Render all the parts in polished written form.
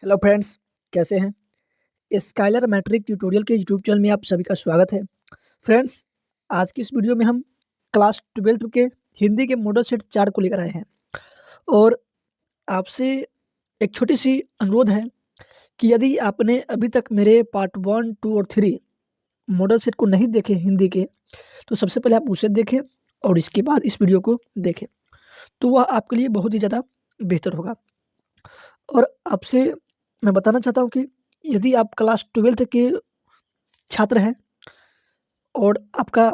Hello friends, कैसे हैं। Skyler matric tutorial के यूट्यूब चैनल में आप सभी का स्वागत है। फ्रेंड्स, आज की इस वीडियो में हम क्लास 12th के हिंदी के मॉडल सेट 4 को लेकर आए हैं और आपसे एक छोटी सी अनुरोध है कि यदि आपने अभी तक मेरे पार्ट 1, 2 और 3 मॉडल सेट को नहीं देखे हिंदी के, तो सबसे पहले आप उसे देखें और इसके बाद इस वीडियो को देखें, तो वह आपके लिए बहुत ही ज़्यादा बेहतर होगा। और आपसे मैं बताना चाहता हूँ कि यदि आप क्लास 12th के छात्र हैं और आपका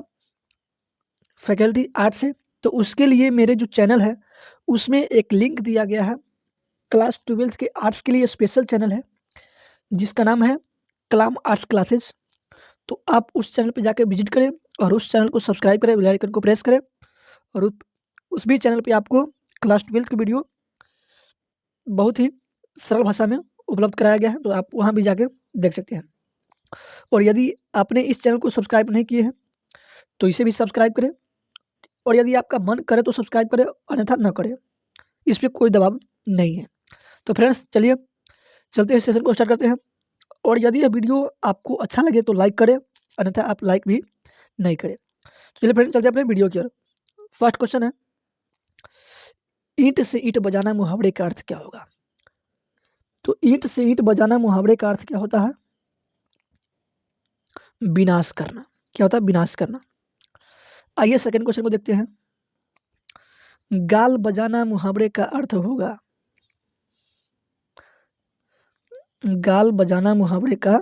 फैकल्टी आर्ट्स है, तो उसके लिए मेरे जो चैनल है उसमें एक लिंक दिया गया है। क्लास 12th के आर्ट्स के लिए स्पेशल चैनल है जिसका नाम है कलाम आर्ट्स क्लासेस। तो आप उस चैनल पे जाकर विजिट करें और उस चैनल को सब्सक्राइब करें, बेल आइकन को प्रेस करें और उस भी चैनल पे आपको क्लास 12th की वीडियो बहुत ही सरल भाषा में उपलब्ध कराया गया है, तो आप वहाँ भी जाके देख सकते हैं। और यदि आपने इस चैनल को सब्सक्राइब नहीं किए हैं तो इसे भी सब्सक्राइब करें और यदि आपका मन करे तो सब्सक्राइब करें, अन्यथा न करें, इस पर कोई दबाव नहीं है। तो फ्रेंड्स, चलिए चलते हैं, सेशन को स्टार्ट करते हैं। और यदि यह वीडियो आपको अच्छा लगे तो लाइक करें, अन्यथा आप लाइक भी नहीं करें। तो चलिए फ्रेंड्स, चलते हैं अपने वीडियो की ओर। फर्स्ट क्वेश्चन है, ईंट से ईंट बजाना मुहावरे का अर्थ क्या होगा। तो ईंट से ईंट बजाना मुहावरे का अर्थ क्या होता है? विनाश करना। क्या होता है? विनाश करना। आइए सेकंड क्वेश्चन को देखते हैं। गाल बजाना मुहावरे का अर्थ होगा। गाल बजाना मुहावरे का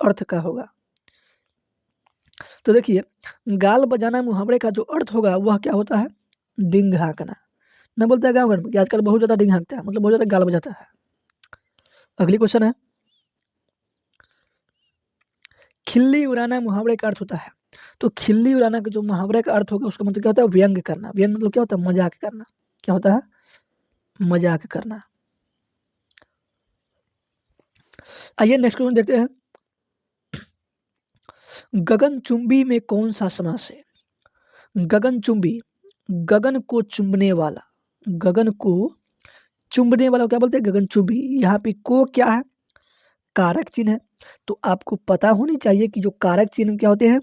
अर्थ क्या होगा? तो देखिए, गाल बजाना मुहावरे का जो अर्थ होगा वह क्या होता है? डिंग हाँकना। न बोलता है गाँव घर में कि आजकल बहुत ज्यादा डिंग हाँकता है, मतलब बहुत ज्यादा गाल बजाता है। अगली क्वेश्चन है, खिल्ली उड़ाना मुहावरे का अर्थ होता है। तो खिल्ली उड़ाना का जो मुहावरे का अर्थ होगा उसका मतलब क्या होता है? व्यंग करना। व्यंग मतलब क्या होता है? मजाक करना। क्या होता है? मजाक करना। आइए नेक्स्ट क्वेश्चन देखते हैं। गगनचुंबी में कौन सा समास है? गगनचुंबी, गगन को चुंबने वाला। गगन को चुंबने वाला क्या बोलते हैं? गगनचुंबी। यहाँ पे को क्या है? कारक चिन्ह है। तो आपको पता होनी चाहिए कि जो कारक चिन्ह क्या होते हैं?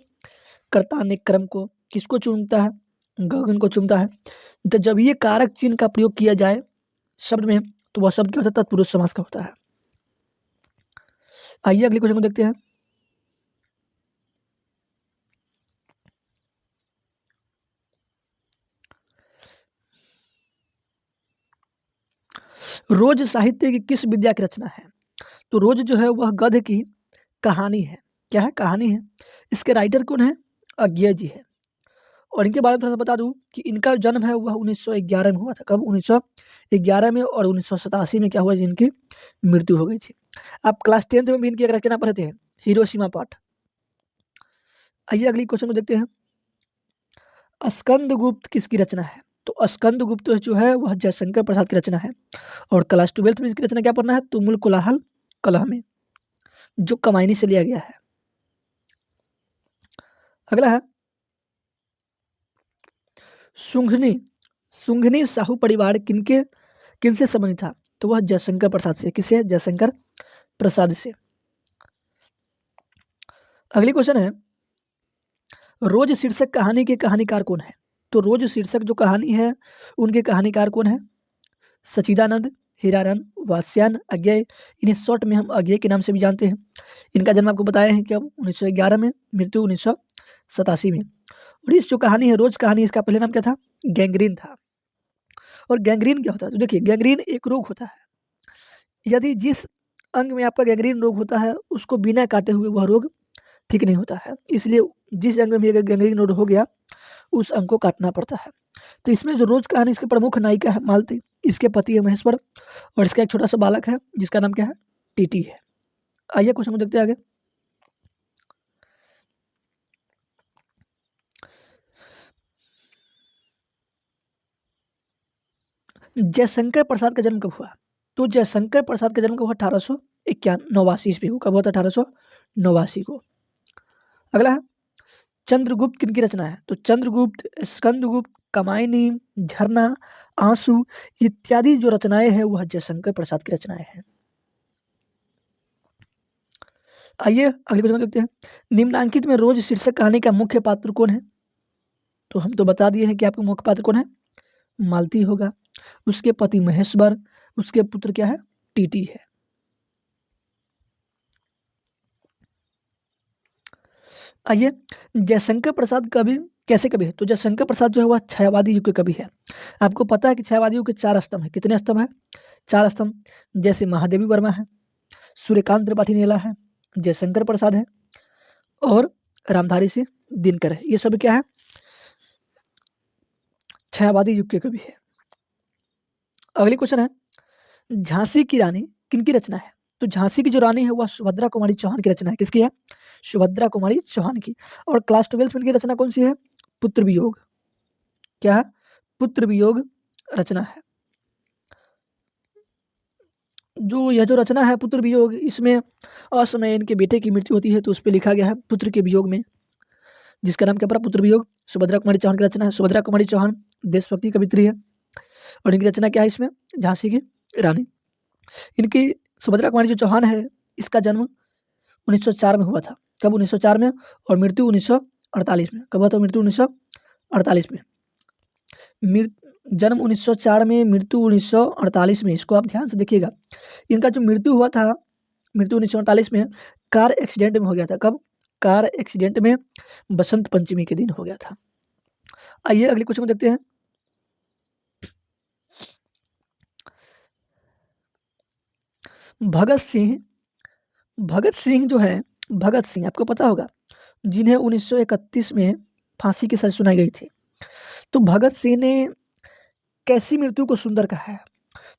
कर्ता ने क्रम को किसको चुनता है? गगन को चुनता है। तो जब ये कारक चिन्ह का प्रयोग किया जाए शब्द में, तो वह शब्द क्या होता है? तत्पुरुष समास का होता है। आइए अगले क्वेश्चन को देखते हैं। रोज साहित्य की किस विद्या की रचना है? तो रोज जो है वह गद्य की कहानी है। क्या है? कहानी है। इसके राइटर कौन है? अज्ञे जी है। और इनके बारे में थोड़ा सा बता दूं कि इनका जन्म है वह 1911 में हुआ था। कब? 1911 में। और 1987 में क्या हुआ? इनकी मृत्यु हो गई थी। आप क्लास 10th में भी इनकी एक रचना पढ़ते हैं, हिरोशिमा पाठ। आइए अगली क्वेश्चन को देखते हैं। स्कंद गुप्त किसकी रचना है? तो स्कंद गुप्त जो है वह जयशंकर प्रसाद की रचना है। और क्लास 12th में इसकी रचना क्या पढ़ना है? तुमुल कोलाहल कलह में, जो कमायनी से लिया गया है। अगला है, सुंघनी। सुंघनी साहू परिवार किनसे संबंधित था? तो वह जयशंकर प्रसाद से। किससे? जयशंकर प्रसाद से। अगली क्वेश्चन है, रोज शीर्षक कहानी के कहानीकार कौन है? तो रोज शीर्षक जो कहानी है उनके कहानीकार कौन है? सचिदानंद, हीरारन, वात्स्यायन, अज्ञेय। इन्हें शॉर्ट में हम अज्ञेय के नाम से भी जानते हैं। इनका जन्म आपको बताया है कि अब 1911 में, मृत्यु 1987 में। और इस जो कहानी है, रोज कहानी, इसका पहले नाम क्या था? गैंग्रीन था। और गैंग्रीन क्या होता है? तो देखिए, गैंग्रीन एक रोग होता है। यदि जिस अंग में आपका गैंग्रीन रोग होता है उसको बिना काटे हुए वह रोग ठीक नहीं होता है, इसलिए जिस अंग में अगर गैंग्रीन रोग हो गया उस अंग को काटना पड़ता है। तो इसमें जो रोज कहानी, इसकी प्रमुख नायिका है मालती, इसके पति है महेश्वर, और इसका एक छोटा सा बालक है जिसका नाम क्या है? टीटी है। आइए क्वेश्चन को देखते हैं आगे। जयशंकर प्रसाद का जन्म कब हुआ? तो जयशंकर प्रसाद का जन्म कब हुआ? 1889 ईस्वी को। कब हुआ था? 1889 को। अगला है, चंद्रगुप्त किनकी रचना है? तो चंद्रगुप्त, स्कंदगुप्त, कमायनी, झरना, आंसू इत्यादि जो रचनाएं हैं वह जयशंकर प्रसाद की रचनाएं हैं। आइए अगले क्वेश्चन देखते हैं। निम्नांकित में रोज शीर्षक कहानी का मुख्य पात्र कौन है? तो हम तो बता दिए हैं कि आपका मुख्य पात्र कौन है, मालती होगा, उसके पति महेश्वर, उसके पुत्र क्या है, टीटी है। आइए, जयशंकर प्रसाद कवि कैसे कवि है? तो जयशंकर प्रसाद जो है वह छायावादी युग के कवि है। आपको पता है कि छायावादी युग के 4 स्तंभ है। कितने स्तंभ है? 4 स्तंभ। जैसे महादेवी वर्मा है, सूर्यकांत त्रिपाठी नीला है, जयशंकर प्रसाद है और रामधारी सिंह दिनकर है। ये सब क्या है? छायावादी युग के कवि है। अगली क्वेश्चन है, झांसी की रानी किनकी रचना है? तो झांसी की जो रानी है वह सुभद्रा कुमारी चौहान की रचना है। किसकी है? सुभद्रा कुमारी चौहान की। और क्लास 12 में इनकी रचना कौन सी है? पुत्र वियोग। क्या है? पुत्र वियोग रचना है। जो यह जो रचना है पुत्र वियोग, इसमें असमय इनके बेटे की मृत्यु होती है तो उस पर लिखा गया है पुत्र के वियोग में, जिसका नाम क्या पड़ा? पुत्र वियोग। सुभद्रा कुमारी चौहान की रचना है। सुभद्रा कुमारी चौहान देशभक्ति कवित्री है और इनकी रचना क्या है इसमें? झांसी की रानी। इनकी सुभद्रा कुमारी जो चौहान है, इसका जन्म 1904 में हुआ था। कब? 1904 में। और मृत्यु 1948 में। कब हुआ था? मृत्यु 1948 में। जन्म 1904 में, मृत्यु 1948 में। इसको आप ध्यान से देखिएगा। इनका जो मृत्यु हुआ था, मृत्यु 1948 में कार एक्सीडेंट में हो गया था। कब? कार एक्सीडेंट में बसंत पंचमी के दिन हो गया था। आइए अगले क्वेश्चन को देखते हैं। भगत सिंह, भगत सिंह जो है, भगत सिंह आपको पता होगा, जिन्हें 1931 में फांसी की सजा सुनाई गई थी। तो भगत सिंह ने कैसी मृत्यु को सुंदर कहा है?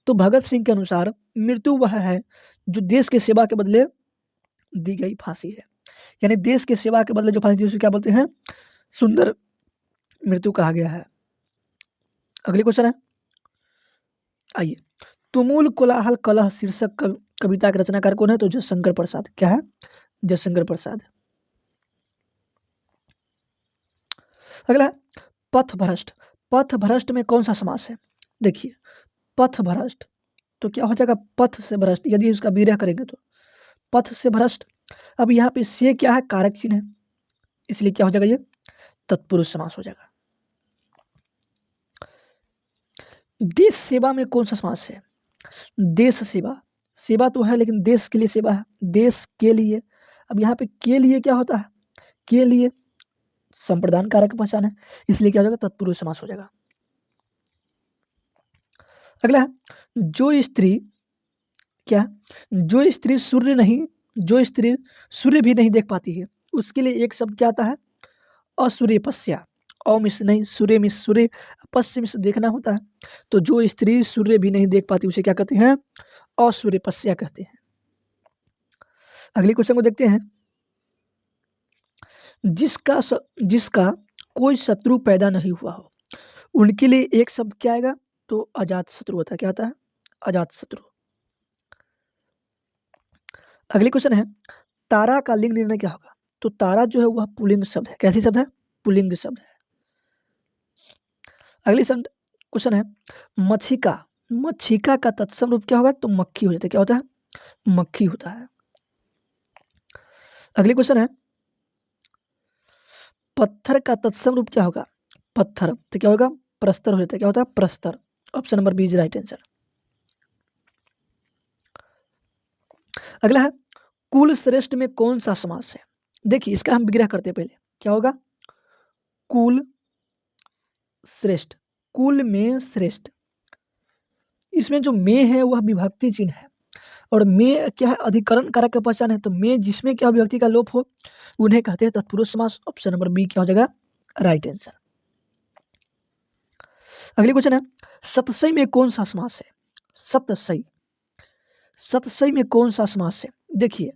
तो भगत सिंह के अनुसार मृत्यु वह है जो देश की सेवा के बदले दी गई फांसी है। यानी देश की सेवा के बदले जो फांसी दी उसे क्या बोलते हैं? सुंदर मृत्यु कहा गया है। अगली क्वेश्चन है, आइए, तुमुल कोलाहल कलह शीर्षक कविता के रचनाकार कौन है? तो जयशंकर प्रसाद। क्या है? जयशंकर प्रसाद। अगला है पथभ्रष्ट। पथभ्रष्ट में कौन सा समास है? देखिए, पथभ्रष्ट तो क्या हो जाएगा? पथ से भ्रष्ट। यदि उसका विग्रह करेंगे तो पथ से भ्रष्ट। अब यहाँ पे से क्या है? कारक चिन्ह है, इसलिए क्या हो जाएगा? ये तत्पुरुष समास हो जाएगा। देश सेवा में कौन सा समास है? देश सेवा। सेवा तो है लेकिन देश के लिए सेवा है, देश के लिए। अब यहाँ पे के लिए क्या होता है? के लिए संप्रदान कारक पहचान है, इसलिए क्या हो जाएगा? तत्पुरुष समास हो जाएगा। अगला है, जो स्त्री, क्या? जो स्त्री सूर्य नहीं, जो स्त्री सूर्य भी नहीं देख पाती है, उसके लिए एक शब्द क्या आता है? असूर्यपस्या। अमिस नहीं, सूर्य मिस सूर्य, पश्चिम से देखना होता है। तो जो स्त्री सूर्य भी नहीं देख पाती उसे क्या कहते हैं? असूर्यपस्या कहते हैं। अगले क्वेश्चन को देखते हैं। जिसका कोई शत्रु पैदा नहीं हुआ हो, उनके लिए एक शब्द क्या आएगा? तो अजात शत्रु होता है। क्या आता है? अजात शत्रु। अगले क्वेश्चन है, तारा का लिंग निर्णय क्या होगा? तो तारा जो है वह पुल्लिंग शब्द है। कैसी शब्द है? पुल्लिंग शब्द है। अगली क्वेश्चन है, मच्छिका। मच्छिका का तत्सम रूप क्या होगा? तो मक्खी हो जाता है। क्या होता है? मक्खी होता है। अगली क्वेश्चन है, पत्थर का तत्सम रूप क्या होगा? पत्थर तो क्या होगा? प्रस्तर हो जाता है। क्या होता है? प्रस्तर। Option number B is right answer. अगला है, कुल श्रेष्ठ में कौन सा समास है? देखिए, इसका हम विग्रह करते हैं पहले। क्या होगा? कुल श्रेष्ठ। कुल में श्रेष्ठ, इसमें जो में है वह विभक्ति चिन्ह है और में क्या है? अधिकरण कारक का पहचान है। तो में जिसमें क्या विभक्ति का लोप हो उन्हें कहते हैं तत्पुरुष समास। ऑप्शन नंबर बी क्या हो जाएगा? Right answer. अगली क्वेश्चन है, सतसई में कौन सा समास है? सतसई, सतसई में कौन सा समास है? देखिए,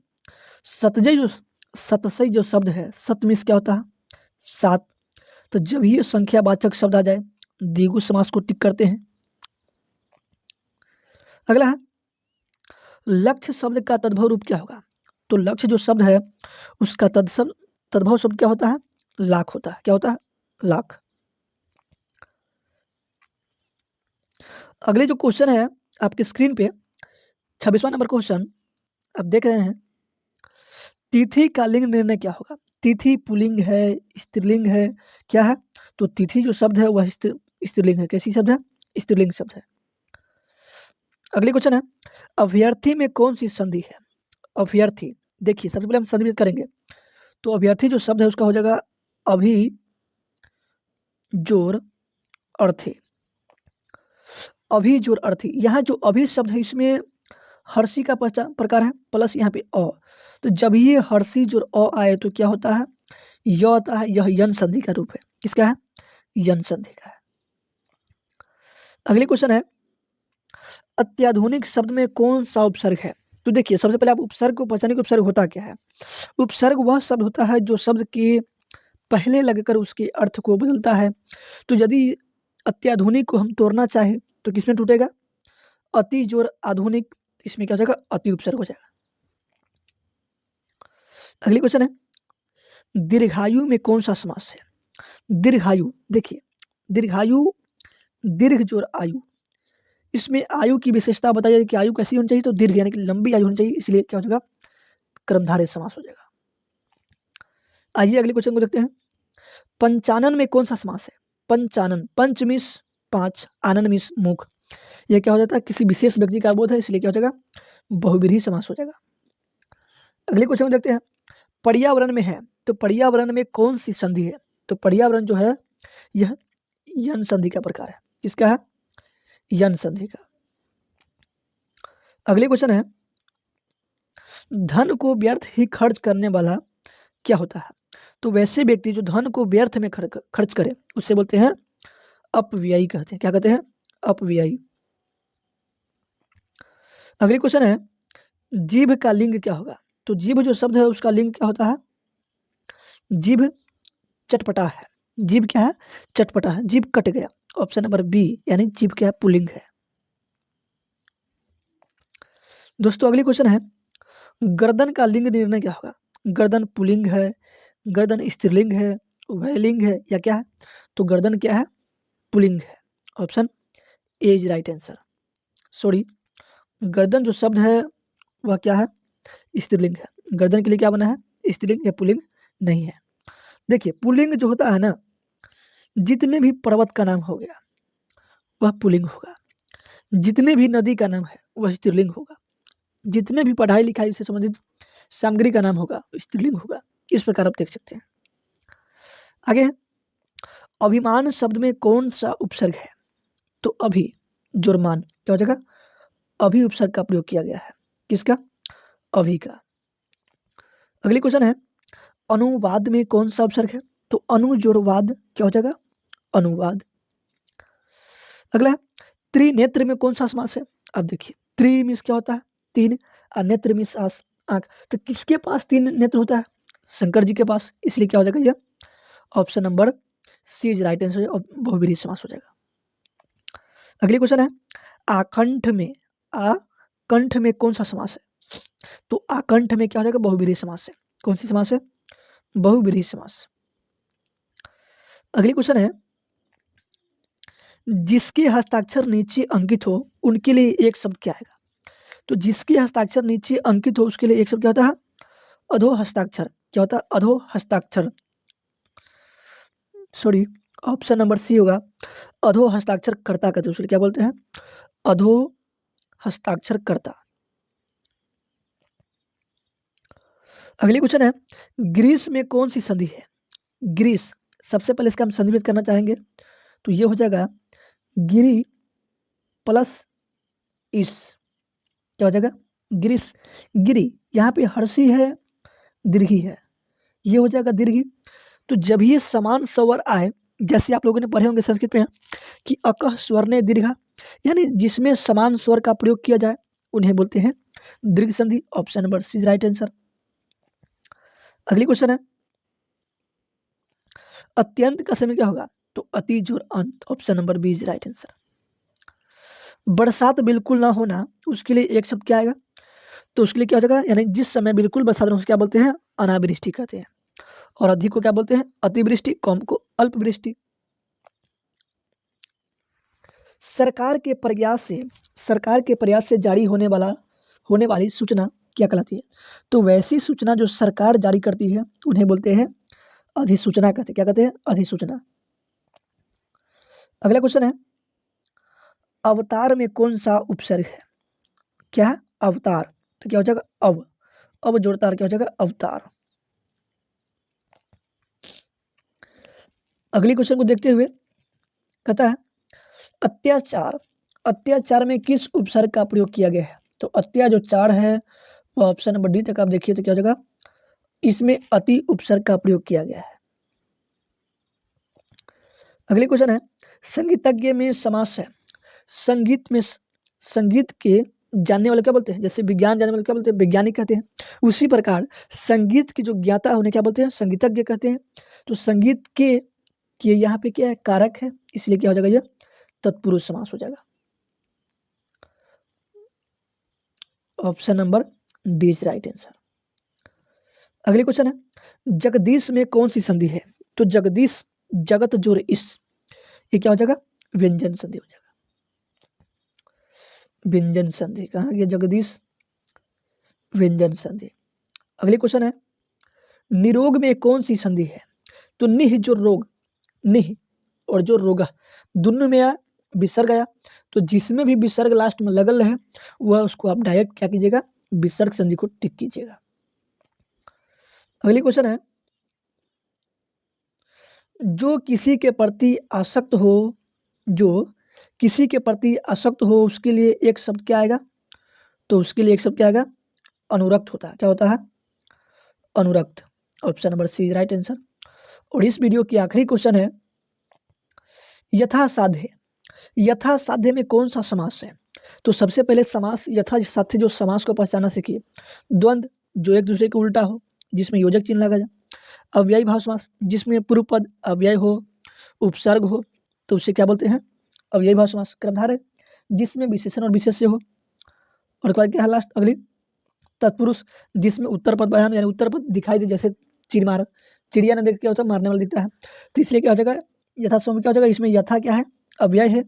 सतसई जो शब्द है, सत में क्या होता है? 7। तो जब ये संख्यावाचक शब्द आ जाए द्विगु समास को टिक करते हैं। अगला है, लक्ष्य शब्द का तद्भव रूप क्या होगा? तो लक्ष्य जो शब्द है उसका तद्भव शब्द क्या होता है? लाख होता है। क्या होता है? लाख। अगले जो क्वेश्चन है आपकी स्क्रीन पे 26वां नंबर क्वेश्चन आप देख रहे हैं, तिथि का लिंग निर्णय क्या होगा? तिथि पुल्लिंग है, स्त्रीलिंग है, क्या है? तो तिथि जो शब्द है वह स्त्रीलिंग है। कैसी शब्द है? स्त्रीलिंग शब्द है। अगली क्वेश्चन है, अभ्यर्थी में कौन सी संधि है? अभ्यर्थी, देखिए सबसे पहले हम संधि करेंगे। तो अभ्यर्थी जो शब्द है उसका हो जाएगा अभि जोर अर्थी। अभि जोर अर्थी, यहाँ जो अभि शब्द है इसमें हर्षी का प्रकार है प्लस यहाँ पे अ। तो जब ये हर्षी जोर अ आए तो क्या होता है? यह होता है, यह यन संधि का रूप है। किसका है? यन संधि का है। अगली क्वेश्चन है, अत्याधुनिक शब्द में कौन सा उपसर्ग है? तो देखिए सबसे पहले आप उपसर्ग को पहचानिए कि उपसर्ग होता क्या है। उपसर्ग वह शब्द होता है जो शब्द के पहले लगकर उसके अर्थ को बदलता है। तो यदि अत्याधुनिक को हम तोड़ना चाहें तो किसमें टूटेगा? अति जोर आधुनिक, इसमें क्या हो जाएगा? अति उपसर्ग हो जाएगा। अगली क्वेश्चन है, दीर्घायु में कौन सा समास है? दीर्घायु, देखिए दीर्घायु, दीर्घ जोर आयु, इसमें आयु की विशेषता बताई जाए कि आयु कैसी होनी चाहिए? तो दीर्घ यानी कि लंबी आयु होनी चाहिए, इसलिए क्या हो जाएगा? कर्मधारय समास हो जाएगा। आइए अगले क्वेश्चन को देखते हैं, पंचानन में कौन सा समास है? पंचानन, पंच मीन्स पांच, आनन मीन्स मुख, यह क्या हो जाता है? किसी विशेष व्यक्ति का बोध है, इसलिए क्या हो जाएगा? बहुव्रीहि समास हो जाएगा। अगले क्वेश्चन को देखते हैं, पर्यावरण में है तो पर्यावरण में कौन सी संधि है? तो पर्यावरण जो है यह यन संधि का प्रकार है। किसका है? यन संधि का। अगले क्वेश्चन है, धन को व्यर्थ ही खर्च करने वाला क्या होता है? तो वैसे व्यक्ति जो धन को व्यर्थ में खर्च करे उससे बोलते हैं अपव्ययी कहते हैं। क्या कहते हैं? अपव्ययी। अगले क्वेश्चन है, जीभ का लिंग क्या होगा? तो जीभ जो शब्द है उसका लिंग क्या होता है? जीभ चटपटा है। जीभ क्या है? चटपटा है। जीभ कट गया। ऑप्शन नंबर बी, यानी जीभ क्या है? पुल्लिंग है। दोस्तों अगली क्वेश्चन है, गर्दन का लिंग निर्णय क्या होगा? गर्दन पुल्लिंग है, गर्दन स्त्रीलिंग है, उभयलिंग है, या क्या है? तो गर्दन क्या है? पुल्लिंग है। Option A is right answer. Sorry, गर्दन जो शब्द है वह क्या है? स्त्रीलिंग है। गर्दन के लिए क्या बना है? स्त्रीलिंग या पुल्लिंग नहीं है। देखिए पुल्लिंग जो होता है ना, जितने भी पर्वत का नाम हो गया वह पुल्लिंग होगा, जितने भी नदी का नाम है वह स्त्रीलिंग होगा, जितने भी पढ़ाई लिखाई से संबंधित सामग्री का नाम होगा स्त्रीलिंग होगा। इस प्रकार आप देख सकते हैं। आगे है, अभिमान शब्द में कौन सा उपसर्ग है? तो अभी जुर्मान, क्या हो जाएगा? अभी उपसर्ग का प्रयोग किया गया है। किसका? अभी का। अगली क्वेश्चन है, अनुवाद में कौन सा उपसर्ग है? तो अनुजोड़वाद, क्या हो जाएगा? अनुवाद। अगला है, त्रिनेत्र में कौन सा समास है? अब देखिए त्रि मीन्स क्या होता है? तीन, और नेत्र मीन्स आंख। तो किसके पास तीन नेत्र होता है? शंकर जी के पास, इसलिए क्या हो जाएगा? यह option number C is right answer और बहुव्रीहि समास हो जाएगा। अगली क्वेश्चन है, आकंठ में कौन सा समास है? तो आकंठ में क्या हो जाएगा? बहुव्रीहि समास है। कौन सी समास है? बहुव्रीहि समास। अगली क्वेश्चन है, जिसके हस्ताक्षर नीचे अंकित हो उनके लिए एक शब्द क्या आएगा? तो जिसके हस्ताक्षर नीचे अंकित हो उसके लिए एक शब्द क्या होता है? अधो हस्ताक्षर। क्या होता है? अधो हस्ताक्षर। सॉरी, ऑप्शन नंबर सी होगा, अधो हस्ताक्षर कर्ता कहते हैं उसके लिए। क्या बोलते हैं? अधो हस्ताक्षर कर्ता। अगली क्वेश्चन है, ग्रीस में कौन सी संधि है? ग्रीस, सबसे पहले इसका हम संधिवित करना चाहेंगे तो ये हो जाएगा गिरी प्लस इस, क्या हो जाएगा? ग्रीस। गिरी, यहाँ पे हर्षी है, दीर्घी है, ये हो जाएगा दीर्घी। तो जब ये समान स्वर आए, जैसे आप लोगों ने पढ़े होंगे संस्कृत में कि अकह स्वरने दीर्घा, यानी जिसमें समान स्वर का प्रयोग किया जाए उन्हें बोलते हैं दीर्घ संधि। Option number C is right answer. अगली क्वेश्चन है, अत्यंत का समय क्या होगा? तो अति जोर अंत। Option number B is right answer. बरसात बिल्कुल ना होना, उसके लिए एक शब्द क्या आएगा? तो उसके लिए क्या हो जाएगा? यानी जिस समय बिल्कुल बरसात ना हो क्या बोलते हैं? अनावृष्टि कहते हैं। और अधिक को क्या बोलते हैं? अतिवृष्टि। कम को अल्पवृष्टि। सरकार के प्रयास से जारी होने वाली सूचना क्या कहलाती है? तो वैसी सूचना जो सरकार जारी करती है उन्हें बोलते हैं अधिसूचना कहते हैं। क्या कहते हैं? अधिसूचना। अगला क्वेश्चन है, अवतार में कौन सा उपसर्ग है? क्या है? अवतार। तो क्या हो जाएगा? अब जोड़ता क्या हो जाएगा? अवतार। अगली क्वेश्चन को देखते हुए कहता है, अत्याचार। अत्याचार में किस उपसर्ग का प्रयोग किया गया है? तो अत्या जो चार है वो ऑप्शन नंबर डी तक आप देखिए तो क्या हो जाएगा? इसमें अति उपसर्ग का प्रयोग किया गया है। अगली क्वेश्चन है, संगीतज्ञ में समास है। संगीत के जानने वाले क्या बोलते हैं? जैसे विज्ञान जानने वाले क्या बोलते हैं? वैज्ञानिक कहते हैं। उसी प्रकार संगीत की जो ज्ञाता है उन्हें क्या बोलते हैं? संगीतज्ञ कहते हैं। तो संगीत के यहाँ पे क्या है? कारक है, इसलिए क्या हो जाएगा? ये तत्पुरुष समास हो जाएगा। Option number D is right answer. अगली क्वेश्चन है, जगदीश में कौन सी संधि है? तो जगदीश जगत जोर इस, ये क्या हो जाएगा? व्यंजन संधि हो जाएगा। व्यंजन संधि कहाँ गया? जगदीश व्यंजन संधि। अगली क्वेश्चन है, निरोग में कौन सी संधि है? तो निह जो रोग, निह और जो रोगा दोनों में विसर्ग आया, तो जिसमें भी विसर्ग लास्ट में लगल है वह उसको आप डायरेक्ट क्या कीजिएगा? विसर्ग संधि को टिक कीजिएगा। अगली क्वेश्चन है, जो किसी के प्रति आसक्त हो, जो किसी के प्रति आसक्त हो उसके लिए एक शब्द क्या आएगा? तो उसके लिए एक शब्द क्या आएगा? अनुरक्त होता है। क्या होता है? अनुरक्त। Option number C is right answer. और इस वीडियो की आखिरी क्वेश्चन है, यथासाध्य। यथासाध्य में कौन सा समास है? तो सबसे पहले समास यथासाध्य जो समास को पहचाना सीखिए। द्वंद्व जो एक दूसरे के उल्टा हो, जिसमें योजक चिन्ह लगा जाए। अव्ययी भाव समास जिसमें पूर्व पद अव्यय हो, उपसर्ग हो, तो उसे क्या बोलते हैं? अव्ययी भाव समास। कर्मधारय जिसमें विशेषण और विशेष्य हो। और क्या है लास्ट? अगली तत्पुरुष जिसमें उत्तर पद यानी उत्तर पद दिखाई दे, जैसे चिड़ मार, चिड़िया ने देख क्या होता है? मारने वाला दिखता है। तो इसलिए क्या हो जाएगा? यथासम क्या हो जाएगा? इसमें यथा क्या है? अव्यय है,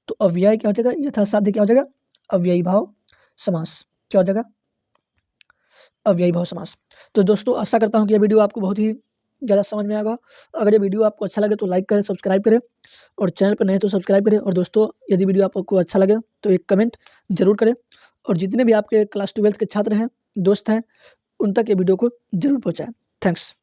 तो अव्यय क्या हो जाएगा? यथासाध्य क्या हो जाएगा? अव्ययी भाव समास। क्या हो जाएगा? अव्ययी भाव समास। तो दोस्तों आशा करता हूँ कि यह वीडियो आपको बहुत ही ज़्यादा समझ में आएगा। अगर ये वीडियो आपको अच्छा लगे तो लाइक करें, सब्सक्राइब करें, और चैनल पर नए तो सब्सक्राइब करें। और दोस्तों यदि वीडियो आपको अच्छा लगे तो एक कमेंट जरूर करें, और जितने भी आपके क्लास 12th के छात्र हैं, दोस्त हैं, उन तक ये वीडियो को जरूर पहुँचाएँ। थैंक्स।